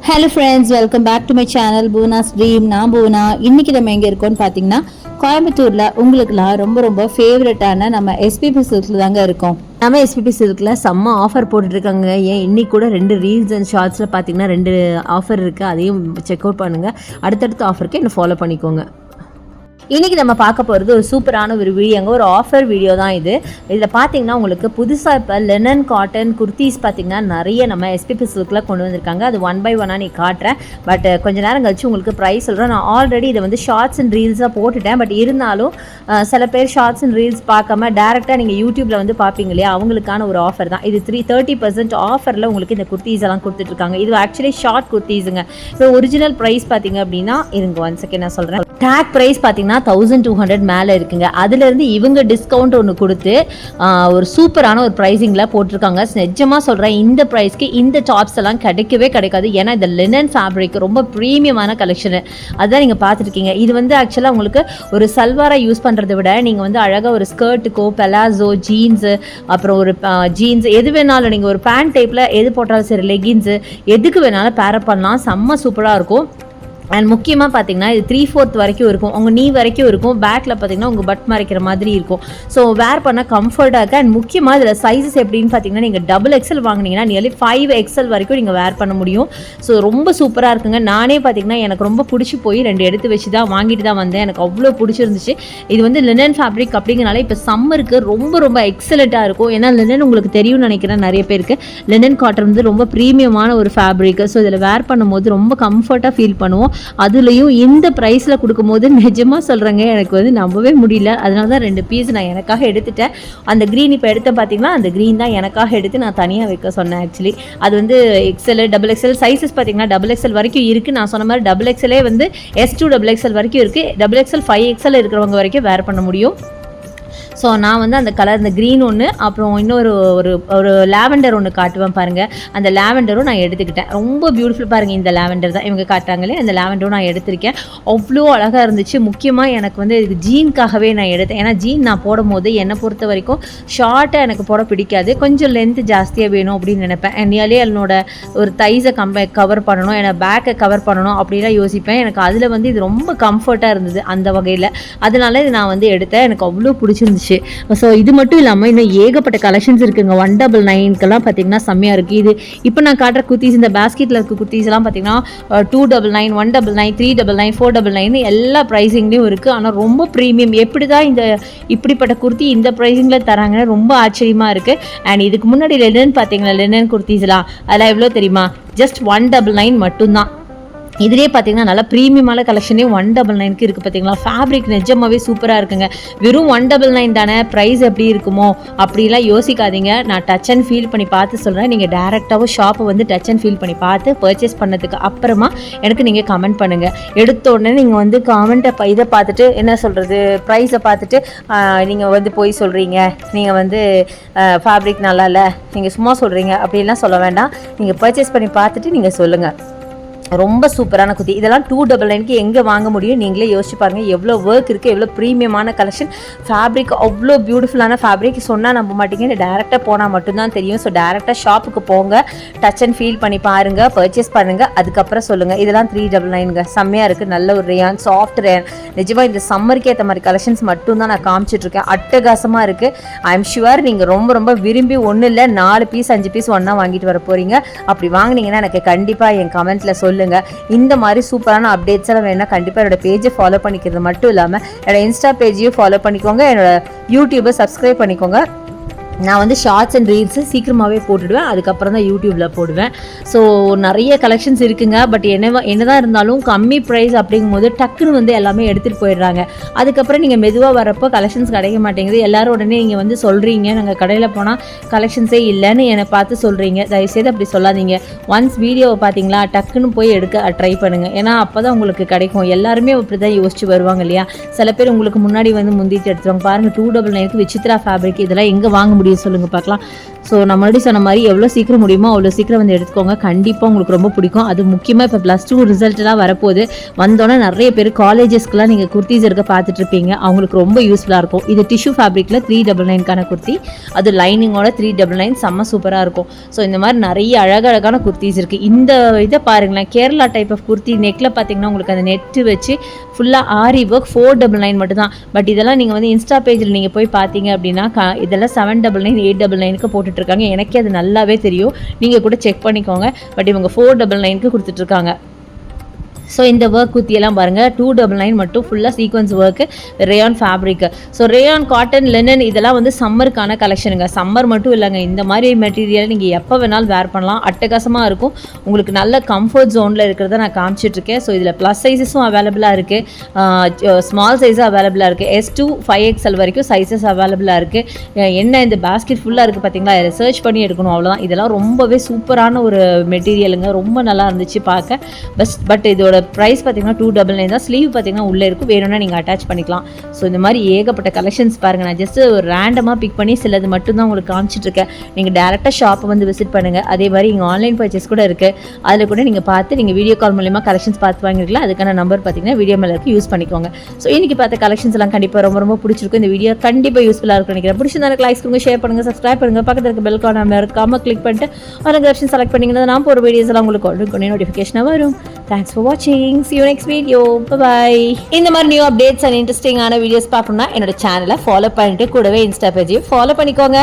Hello friends, welcome back to my channel Poona's dream. நான் பூனா. இன்னைக்கு நம்ம எங்கே இருக்கோம்னு பார்த்தீங்கன்னா, கோயம்புத்தூரில் உங்களுக்குலாம் ரொம்ப ரொம்ப ஃபேவரட்டான நம்ம எஸ்பிபி சில்கில் தாங்க இருக்கோம். நம்ம எஸ்பிபி சில்கில் செம்ம ஆஃபர் போட்டுட்ருக்காங்க. ஏன் இன்னைக்கு கூட 2 ரீல்ஸ் அண்ட் ஷார்ட்ஸில் பார்த்தீங்கன்னா 2 ஆஃபர் இருக்குது. அதையும் செக் அவுட் பண்ணுங்கள். அடுத்தடுத்த ஆஃபருக்கு என்ன ஃபாலோ பண்ணிக்கோங்க. இன்றைக்கி நம்ம பார்க்க போகிறது ஒரு சூப்பரான ஒரு வீடியோங்க. ஒரு ஆஃபர் வீடியோ தான் இது. இதில் பார்த்தீங்கன்னா உங்களுக்கு புதுசாக இப்போ லெனன் காட்டன் குர்த்திஸ் பார்த்திங்கன்னா நிறைய நம்ம எஸ்பிபி சில்கில் கொண்டு வந்திருக்காங்க. அது 1 by 1 நீ காட்டுறேன். பட் கொஞ்சம் நேரம் கழிச்சு உங்களுக்கு ப்ரைஸ் சொல்கிறேன். நான் ஆல்ரெடி இதை வந்து ஷார்ட்ஸ் அண்ட் ரீல்ஸாக போட்டுட்டேன். பட் இருந்தாலும் சில பேர் ஷார்ட்ஸ் அண்ட் ரீல்ஸ் பார்க்காம டேரெக்டாக நீங்கள் யூடியூப்பில் வந்து பார்ப்பீங்க இல்லையா, அவங்களுக்கான ஒரு ஆஃபர் தான் இது. 30% ஆஃபரில் உங்களுக்கு இந்த குர்த்திஸ் எல்லாம் கொடுத்துட்ருக்காங்க. இது ஆக்சுவலி ஷார்ட் குர்த்திஸுங்க. இப்போ ஒரிஜினல் ப்ரைஸ் பார்த்தீங்க அப்படின்னா, இருங்க 1 செகண்ட் நான் சொல்கிறேன். டேக் ப்ரைஸ் பார்த்தீங்கன்னா 1200 மேலே இருக்குங்க. அதுலேருந்து இவங்க டிஸ்கவுண்ட் ஒன்று கொடுத்து ஒரு சூப்பரான ஒரு ப்ரைஸிங்கில் போட்டிருக்காங்க. நிஜமாக சொல்கிறேன், இந்த ப்ரைஸ்க்கு இந்த டாப்ஸ் எல்லாம் கிடைக்கவே கிடைக்காது. ஏன்னா இந்த லினன் ஃபேப்ரிக் ரொம்ப ப்ரீமியமான கலெக்ஷனு. அதுதான் நீங்கள் பார்த்துருக்கீங்க. இது வந்து ஆக்சுவலாக உங்களுக்கு ஒரு சல்வாராக யூஸ் பண்ணுறதை விட நீங்கள் வந்து அழகாக ஒரு ஸ்கர்ட்டுக்கோ பெலாசோ ஜீன்ஸு அப்புறம் ஒரு ஜீன்ஸ் எது வேணாலும் நீங்கள் ஒரு பேண்ட் டைப்பில் எது போட்டாலும் சரி, லெகின்ஸு எதுக்கு வேணாலும் பேரப் பண்ணலாம். செம்ம சூப்பராக இருக்கும். அண்ட் முக்கியமாக பார்த்தீங்கன்னா இது 3/4 வரைக்கும் இருக்கும். உங்கள் நீ வரைக்கும் இருக்கும். பேக்கில் பார்த்தீங்கன்னா உங்கள் பட் மறைக்கிற மாதிரி இருக்கும். ஸோ வேர் பண்ணால் கம்ஃபர்ட்டாக இருக்குது. அண்ட் முக்கியமாக இதில் சைஸஸ் எப்படின்னு பார்த்தீங்கன்னா, நீங்கள் XXL வாங்கினீங்கன்னா நியர்லி 5XL வரைக்கும் நீங்கள் வேர் பண்ண முடியும். ஸோ ரொம்ப சூப்பராக இருக்குங்க. நானே பார்த்தீங்கன்னா எனக்கு ரொம்ப பிடிச்சி போய் 2 எடுத்து வச்சு தான் வாங்கிட்டு தான் வந்தேன். எனக்கு அவ்வளோ பிடிச்சிருந்துச்சு. இது வந்து லினன் ஃபேப்ரிக் அப்படிங்கிறனால இப்போ சம்மருக்கு ரொம்ப ரொம்ப எக்ஸலண்ட்டாக இருக்கும். ஏன்னா லினன் உங்களுக்கு தெரியும்னு நினைக்கிறேன் நிறைய பேருக்கு. லினன் காட்டன் வந்து ரொம்ப ப்ரீமியமான ஒரு ஃபேப்ரிக். ஸோ இதில் வேர் பண்ணும்போது ரொம்ப கம்ஃபர்ட்டாக ஃபீல் பண்ணுவோம். அதுலேயும் இந்த ப்ரைஸில் கொடுக்கும்போது நிஜமாக சொல்கிறேங்க, எனக்கு வந்து நம்பவே முடியல. அதனால தான் 2 பீஸ் நான் எனக்காக எடுத்துட்டேன். அந்த க்ரீன் இப்போ எடுத்த பார்த்தீங்கன்னா, அந்த க்ரீன் தான் எனக்காக எடுத்து நான் தனியாக வைக்க சொன்னேன். ஆக்சுவலி அது வந்து XL XXL சைஸஸ் பார்த்தீங்கன்னா XXL வரைக்கும் இருக்குது. நான் சொன்ன மாதிரி XXL வந்து S2 XXL வரைக்கும் இருக்குது. XXL 5XL இருக்கிறவங்க வரைக்கும் வேர் பண்ண முடியும். ஸோ நான் வந்து அந்த கலர், இந்த க்ரீன் ஒன்று, அப்புறம் இன்னொரு ஒரு லாவெண்டர் ஒன்று காட்டுவேன் பாருங்கள். அந்த லாவெண்டரும் நான் எடுத்துக்கிட்டேன். ரொம்ப பியூட்டிஃபுல் பாருங்கள். இந்த லாவெண்டர் தான் இவங்க காட்டுறாங்களே, அந்த லாவெண்டரும் நான் எடுத்திருக்கேன். அவ்வளோ அழகாக இருந்துச்சு. முக்கியமாக எனக்கு வந்து இது ஜீனுக்காகவே நான் எடுத்தேன். ஏன்னா ஜீன் நான் போடும் போது என்னை பொறுத்த வரைக்கும் ஷார்ட்டாக எனக்கு போட பிடிக்காது. கொஞ்சம் லென்த்து ஜாஸ்தியாக வேணும் அப்படின்னு நினைப்பேன். நியர்லி என்னோட ஒரு தைஸை கவர் பண்ணணும், என்னை பேக்கை கவர் பண்ணணும் அப்படிலாம் யோசிப்பேன். எனக்கு அதில் வந்து இது ரொம்ப கம்ஃபர்ட்டாக இருந்தது அந்த வகையில். அதனால இது நான் வந்து எடுத்தேன். எனக்கு அவ்வளோ பிடிச்சிருந்துச்சு. ஸோ இது மட்டும் இல்லாமல் இன்னும் ஏகப்பட்ட கலெக்ஷன்ஸ் இருக்குங்க. 199க்கெல்லாம் பார்த்தீங்கன்னா செம்மையாக இருக்குது. இது இப்போ நான் காட்டுற குர்த்திஸ், இந்த பேஸ்கெட்டில் இருக்க குர்த்திஸ் எல்லாம் பார்த்தீங்கன்னா 299, 199, 399, 499 எல்லா ப்ரைஸிங்லேயும் இருக்குது. ஆனால் ரொம்ப ப்ரீமியம். எப்படி தான் இப்படிப்பட்ட குர்த்தி இந்த ப்ரைஸிங்கில் தராங்கன்னு ரொம்ப ஆச்சரியமாக இருக்குது. அண்ட் இதுக்கு முன்னாடி லெனன் பார்த்தீங்களா, லெனன் குர்த்திஸ்லாம் அதெல்லாம் எவ்வளோ தெரியுமா? ஜஸ்ட் 199 மட்டும்தான். இதுலேயே பார்த்தீங்கன்னா நல்லா ப்ரீமியமான கலெக்ஷனே 199க்கு இருக்குது. பார்த்தீங்களா, ஃபேப்ரிக் நிஜமாகவே சூப்பராக இருக்குங்க. வெறும் 199 தானே, ப்ரைஸ் எப்படி இருக்குமோ அப்படிலாம் யோசிக்காதீங்க. நான் டச் அண்ட் ஃபீல் பண்ணி பார்த்து சொல்கிறேன். நீங்கள் டேரெக்டாகவும் ஷாப்பை வந்து டச் அண்ட் ஃபீல் பண்ணி பார்த்து பர்ச்சேஸ் பண்ணதுக்கு அப்புறமா எனக்கு நீங்கள் கமெண்ட் பண்ணுங்கள். எடுத்த உடனே நீங்கள் வந்து கமெண்ட்டை இதை பார்த்துட்டு என்ன சொல்கிறது, ப்ரைஸை பார்த்துட்டு நீங்கள் வந்து போய் சொல்கிறீங்க, நீங்கள் வந்து ஃபேப்ரிக் நல்லா இல்லை, நீங்கள் சும்மா சொல்கிறீங்க அப்படின்லாம் சொல்ல வேண்டாம். நீங்கள் பர்ச்சேஸ் பண்ணி பார்த்துட்டு நீங்கள் சொல்லுங்கள். ரொம்ப சூப்பரான குர்த்தி. இதெல்லாம் 299க்கு எங்கே வாங்க முடியும்? நீங்களே யோசிச்சு பாருங்கள். எவ்வளோ ஒர்க் இருக்குது, எவ்வளோ ப்ரீமியமான கலெக்ஷன். ஃபேப்ரிக் அவ்வளோ பியூட்டிஃபுல்லான ஃபேப்ரிக். சொன்னால் நம்ப மாட்டீங்க, டேரெக்டாக போனால் மட்டும்தான் தெரியும். ஸோ டேரெக்டாக ஷாப்புக்கு போங்க, டச் அண்ட் ஃபீல் பண்ணி பாருங்கள், பர்ச்சேஸ் பண்ணுங்கள், அதுக்கப்புறம் சொல்லுங்கள். இதெல்லாம் 399ங்க. செம்மையாக இருக்குது. நல்ல ஒரு ரேயான், சாஃப்ட் ரேயான். நிஜமாக இந்த சம்மருக்கு ஏற்ற மாதிரி கலெக்ஷன்ஸ் மட்டும் தான் நான் காமிச்சிட்ருக்கேன். அட்டகாசமாக இருக்குது. ஐ எம் ஷுவர் நீங்கள் ரொம்ப ரொம்ப விரும்பி ஒன்றும் இல்லை 4 பீஸ் 5 பீஸ் ஒன்றா வாங்கிட்டு வர போகிறீங்க. அப்படி வாங்கினீங்கன்னா எனக்கு கண்டிப்பாக என் கமெண்ட்டில் சொல்லுங்கள். இந்த மாதிரி சூப்பரான அப்டேட்ஸ் எல்லாம் வேணா கண்டிப்பாக என்னோட பேஜை ஃபாலோ பண்ணிக்கிறது மட்டும் இல்லாமல் என்னோட இன்ஸ்டா பேஜையும் ஃபாலோ பண்ணிக்கோங்க, என்னோட யூடியூபை சப்ஸ்கிரைப் பண்ணிக்கோங்க. நான் வந்து ஷார்ட்ஸ் அண்ட் ரீல்ஸு சீக்கிரமாகவே போட்டுடுவேன். அதுக்கப்புறம் தான் யூடியூப்பில் போடுவேன். ஸோ நிறைய கலெக்ஷன்ஸ் இருக்குங்க. பட் என்னதான் இருந்தாலும் கம்மி ப்ரைஸ் அப்படிங்கும்போது டக்குன்னு வந்து எல்லாமே எடுத்துகிட்டு போயிடுறாங்க. அதுக்கப்புறம் நீங்கள் மெதுவாக வரப்போ கலெக்ஷன்ஸ் கிடைக்க மாட்டேங்குது. எல்லோரும் உடனே நீங்கள் வந்து சொல்கிறீங்க, நாங்கள் கடையில் போனால் கலெக்ஷன்ஸே இல்லைன்னு என்னை பார்த்து சொல்கிறீங்க. தயவுசெய்து அப்படி சொல்லாதீங்க. ஒன்ஸ் வீடியோவை பார்த்தீங்களா, டக்குன்னு போய் எடுக்க ட்ரை பண்ணுங்கள். ஏன்னா அப்போ தான் உங்களுக்கு கிடைக்கும். எல்லாருமே அப்படி தான் யோசிச்சு வருவாங்க இல்லையா. சில பேர் உங்களுக்கு முன்னாடி வந்து முந்திட்டு எடுத்துருவாங்க. பாருங்கள், 299க்கு விசித்ரா ஃபேப்ரிக் இதெல்லாம் எங்கே வாங்க முடியும்? முடியும் சொல்லுங்கள் பார்க்கலாம். ஸோ நான் மறுபடியும் சொன்ன மாதிரி எவ்வளோ சீக்கிரம் முடியுமோ அவ்வளோ சீக்கிரம் வந்து எடுத்துக்கோங்க. கண்டிப்பாக உங்களுக்கு ரொம்ப பிடிக்கும். அது முக்கியமாக இப்போ +2 ரிசல்ட்லாம் வரப்போகுது. வந்தோன்னே நிறைய பேர் காலேஜஸ்க்குலாம் நீங்கள் குர்த்திஸ் இருக்க பார்த்துட்ருப்பீங்க. அவங்களுக்கு ரொம்ப யூஸ்ஃபுல்லாக இருக்கும். இது டிஷ்யூ ஃபேப்ரிக்கில் 399க்கான குர்த்தி, அது லைனிங்கோட 399 செம்ம சூப்பராக இருக்கும். ஸோ இந்த மாதிரி நிறைய அழகழகான குர்த்திஸ் இருக்குது. இந்த இதை பாருங்களேன், கேரளா டைப் ஆஃப் குர்த்தி. நெக்கில் பார்த்தீங்கன்னா உங்களுக்கு அந்த நெட்டு வச்சு ஃபுல்லாக ஆரி ஒர்க் 499 மட்டும் தான். பட் இதெல்லாம் நீங்கள் வந்து இன்ஸ்டா பேஜில் நீங்கள் போய் பார்த்தீங்க அப்படின்னா இதெல்லாம் 799 899க்கு போட்டுட்ருக்காங்க. எனக்கே அது நல்லாவே தெரியும். நீங்கள் கூட செக் பண்ணிக்கோங்க. பட் இவங்க 499க்கு கொடுத்துட்ருக்காங்க. ஸோ இந்த ஒர்க் குர்த்தியெல்லாம் பாருங்கள், 299 மட்டும் ஃபுல்லாக sequence work, rayon fabric. So rayon, cotton, linen இதெல்லாம் வந்து சம்மருக்கான கலெக்ஷனுங்க. சம்மர் மட்டும் இல்லைங்க, இந்த மாதிரி மெட்டீரியல் நீங்கள் எப்போ வேணாலும் வேர் பண்ணலாம். அட்டகாசமாக இருக்கும். உங்களுக்கு நல்ல கம்ஃபர்ட் ஜோனில் இருக்கிறத நான் காமிச்சிட்ருக்கேன். ஸோ இதில் ப்ளஸ் சைஸஸும் அவைலபிளாக இருக்குது, ஸ்மால் சைஸும் அவைலபிளாக இருக்குது. S2 5XL வரைக்கும் சைஸஸ் அவைலபிளாக இருக்குது. என்ன இந்த பேஸ்கெட் ஃபுல்லாக இருக்குது பார்த்தீங்களா, ரிசர்ச் பண்ணி எடுக்கணும் அவ்வளோதான். இதெல்லாம் ரொம்பவே சூப்பரான ஒரு மெட்டீரியலுங்க. ரொம்ப நல்லா இருந்துச்சு பார்க்க. பட் இதோட ப்ரைஸ் பார்த்தீங்கன்னா 299 தான். ஸ்லீவ் பார்த்தீங்கன்னா உள்ளே இருக்கும், வேணும்னா நீங்கள் அட்டாச் பண்ணிக்கலாம். ஸோ இந்த மாதிரி ஏகப்பட்ட கலெக்ஷன்ஸ் பாருங்கள். நான் ஜஸ்ட் ஒரு ரேண்டமாக பிக் பண்ணி சிலது மட்டும் தான் உங்களுக்கு காமிச்சிட்ருக்கேன். நீங்கள் டேரெக்டாக ஷாப்பை வந்து விசிட் பண்ணுங்கள். அதே மாதிரி இங்கே ஆன்லைன் பர்ச்சேஸ் கூட இருக்குது. அதில் கூட நீங்கள் பார்த்து நீங்கள் வீடியோ கால் மூலிமா கலெக்ஷன்ஸ் பார்த்து வாங்கிருக்கலாம். அதுக்கான நம்பர் பார்த்தீங்கன்னா வீடியோ மேலே இருக்குது, யூஸ் பண்ணிக்கோங்க. ஸோ இன்றைக்கி பார்த்த கலெக்ஷன்ஸ் எல்லாம் கண்டிப்பாக ரொம்ப ரொம்ப பிடிச்சிருக்கும். இந்த வீடியோ கண்டிப்பாக யூஸ்ஃபுல்லாக இருக்கும் நினைக்கிறேன். பிடிச்சிருந்தா லைக்ஸ் கொடுங்க, ஷேர் பண்ணுங்கள், சப்ஸ்கிரைப் பண்ணுங்கள். பக்கத்தில் இருக்க பெல் கார்டு மறக்காமல் கிளிக் பண்ணிட்டு அந்த கலெக்ஷன் செலக்ட் பண்ணிங்கன்னா நான் போகிற வீடியோஸ் எல்லாம் உங்களுக்கு உடனே நோட்டிஃபிகேஷனாக வரும். Thanks for watching. See you next video. Bye bye. இந்த மாதிரி நியூ அப்டேட்ஸ் அண்ட் இன்ட்ரெஸ்டிங்கான வீடியோஸ் பார்க்கணும்னா என்னோட சேனலை ஃபாலோ பண்ணிட்டு கூடவே இன்ஸ்டா பேஜையும் ஃபாலோ பண்ணிக்கோங்க.